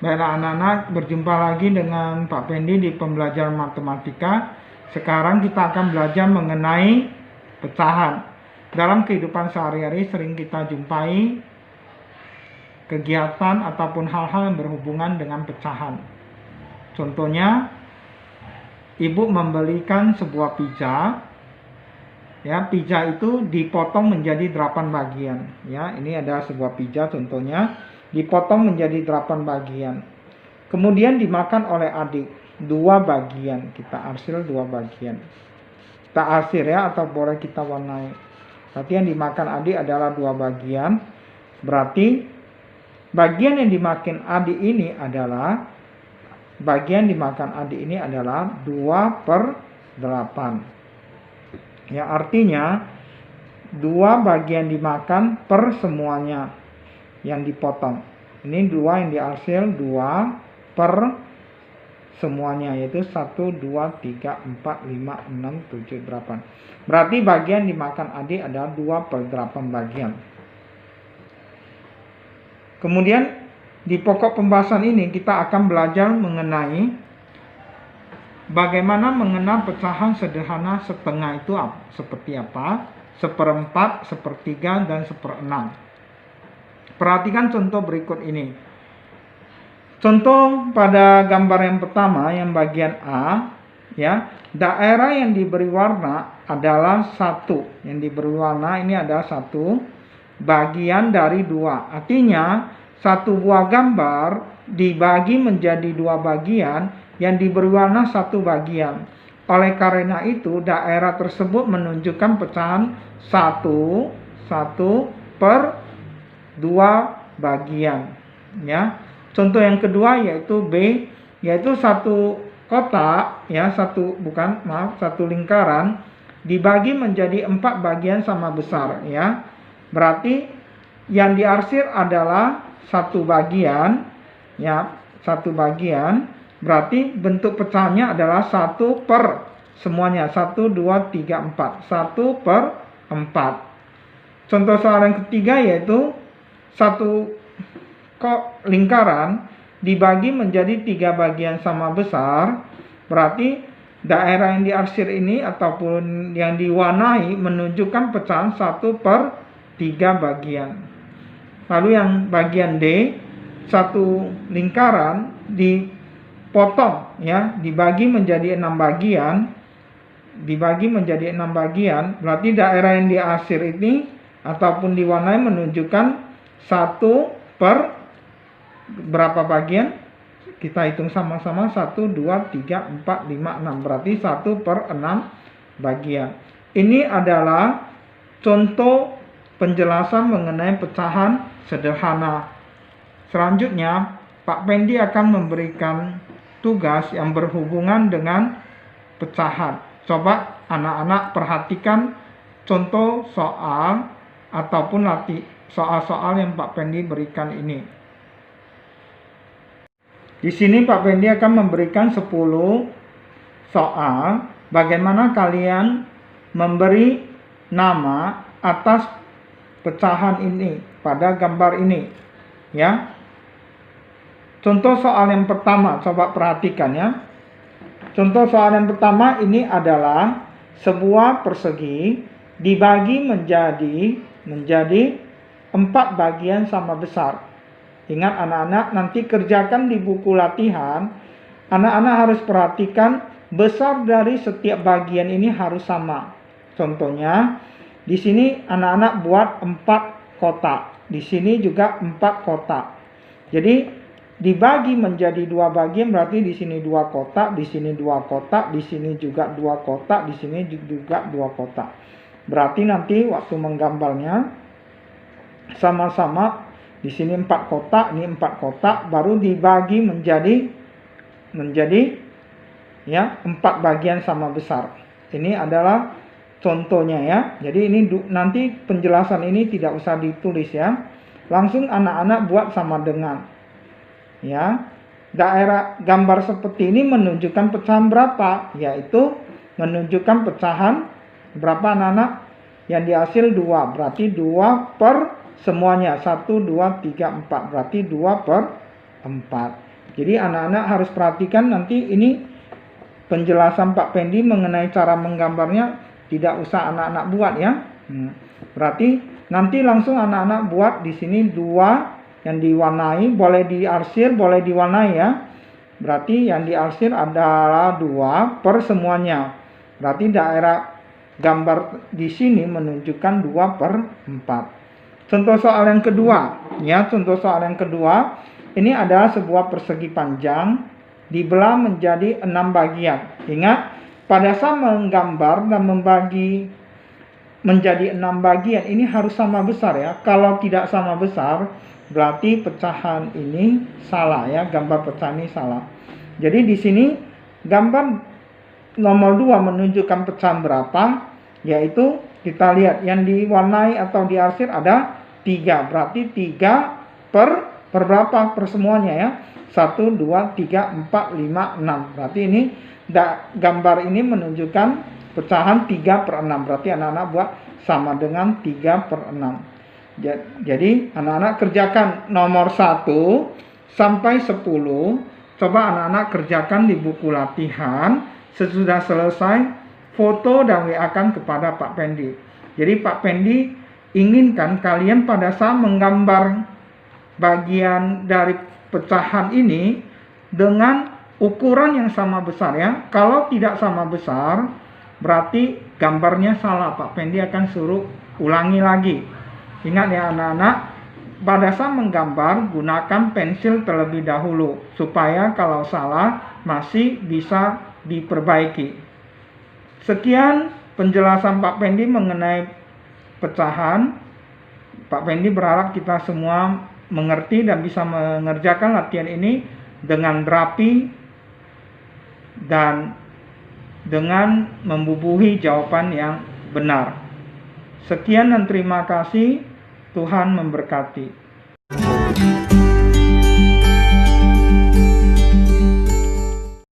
Baiklah anak-anak, berjumpa lagi dengan Pak Pendi di pembelajaran matematika. Sekarang kita akan belajar mengenai pecahan. Dalam kehidupan sehari-hari sering kita jumpai kegiatan ataupun hal-hal yang berhubungan dengan pecahan. Contohnya, ibu membelikan sebuah pizza. Ya, pizza itu dipotong menjadi 8 bagian. Ya, ini ada sebuah pizza contohnya dipotong menjadi 8 bagian. Kemudian dimakan oleh adik 2 bagian. Kita arsir 2 bagian. Kita arsir ya, atau boleh kita warnai. Berarti yang dimakan adik adalah 2 bagian. Berarti bagian yang dimakan adik ini adalah 2/8. Ya, artinya 2 bagian dimakan per semuanya yang dipotong. Ini 2 yang dihasil 2 per semuanya, yaitu 1, 2, 3, 4, 5, 6, 7, 8. Berarti bagian dimakan adik adalah 2/8 bagian. Kemudian di pokok pembahasan ini kita akan belajar mengenai bagaimana mengenal pecahan sederhana setengah itu seperti apa, 1/4, 1/3, dan 1/6. Perhatikan contoh berikut ini. Contoh pada gambar yang pertama, yang bagian A, ya, daerah yang diberi warna adalah 1. Yang diberi warna ini adalah 1 bagian dari 2. Artinya, satu buah gambar dibagi menjadi 2 bagian yang diberi warna 1 bagian. Oleh karena itu, daerah tersebut menunjukkan pecahan 1 per 2 bagian. Ya. Contoh yang kedua yaitu B, yaitu satu kotak, ya, satu lingkaran dibagi menjadi 4 bagian sama besar, ya. Berarti yang diarsir adalah 1 bagian, ya, 1 bagian. Berarti bentuk pecahannya adalah 1 per semuanya, 1, 2, 3, 4. 1 per 4. Contoh soal yang ketiga yaitu satu lingkaran dibagi menjadi 3 bagian sama besar. Berarti daerah yang diarsir ini ataupun yang diwarnai menunjukkan pecahan 1 per 3 bagian. Lalu yang bagian D, satu lingkaran dipotong, ya, dibagi menjadi 6 bagian. Berarti daerah yang diarsir ini ataupun diwarnai menunjukkan 1 per berapa bagian? Kita hitung sama-sama, 1, 2, 3, 4, 5, 6. Berarti 1 per 6 bagian. Ini adalah contoh penjelasan mengenai pecahan sederhana. Selanjutnya, Pak Pendi akan memberikan tugas yang berhubungan dengan pecahan. Coba anak-anak perhatikan contoh soal ataupun soal-soal yang Pak Pendi berikan ini. Di sini Pak Pendi akan memberikan 10 soal. Bagaimana kalian memberi nama atas pecahan ini pada gambar ini, ya. Contoh soal yang pertama, coba perhatikan ya. Contoh soal yang pertama ini adalah sebuah persegi dibagi menjadi 4 bagian sama besar. Ingat anak-anak, nanti kerjakan di buku latihan. Anak-anak harus perhatikan besar dari setiap bagian ini harus sama. Contohnya, di sini anak-anak buat 4 kotak. Di sini juga 4 kotak. Jadi dibagi menjadi 2 bagian, berarti di sini 2 kotak, di sini 2 kotak, di sini juga 2 kotak, di sini juga 2 kotak. Berarti nanti waktu menggambarnya sama-sama, di sini 4 kotak, ini 4 kotak, baru dibagi menjadi ya 4 bagian sama besar. Ini adalah contohnya ya. Jadi ini nanti penjelasan ini tidak usah ditulis ya. Langsung anak-anak buat sama dengan, ya. Daerah gambar seperti ini menunjukkan pecahan berapa? Yaitu menunjukkan pecahan berapa anak-anak? Yang dihasil 2. Berarti 2 per semuanya. 1, 2, 3, 4. Berarti 2 per 4. Jadi anak-anak harus perhatikan nanti ini penjelasan Pak Pendi mengenai cara menggambarnya tidak usah anak-anak buat ya. Berarti nanti langsung anak-anak buat di sini 2 yang diwarnai, boleh diarsir, boleh diwarnai ya. Berarti yang diarsir adalah 2 per semuanya. Berarti daerah gambar di sini menunjukkan 2 per 4. Contoh soal yang kedua, ya, contoh soal yang kedua, ini adalah sebuah persegi panjang dibelah menjadi 6 bagian. Ingat, pada saat menggambar dan membagi menjadi 6 bagian, ini harus sama besar ya. Kalau tidak sama besar, berarti pecahan ini salah ya, gambar pecahan ini salah. Jadi di sini gambar nomor 2 menunjukkan pecahan berapa, yaitu kita lihat yang diwarnai atau diarsir ada 3, berarti 3 per berapa per semuanya ya, 1, 2, 3, 4, 5, 6, berarti ini gambar ini menunjukkan pecahan 3 per 6, berarti anak-anak buat sama dengan 3 per 6. Jadi anak-anak kerjakan nomor 1 sampai 10, coba anak-anak kerjakan di buku latihan. Sesudah selesai, foto dan WA-kan kepada Pak Pendi. Jadi Pak Pendi inginkan kalian pada saat menggambar bagian dari pecahan ini dengan ukuran yang sama besar ya. Kalau tidak sama besar, berarti gambarnya salah. Pak Pendi akan suruh ulangi lagi. Ingat ya anak-anak, pada saat menggambar gunakan pensil terlebih dahulu supaya kalau salah masih bisa diperbaiki. Sekian penjelasan Pak Pendi mengenai pecahan. Pak Pendi berharap kita semua mengerti dan bisa mengerjakan latihan ini dengan rapi dan dengan membubuhi jawaban yang benar. Sekian dan terima kasih. Tuhan memberkati.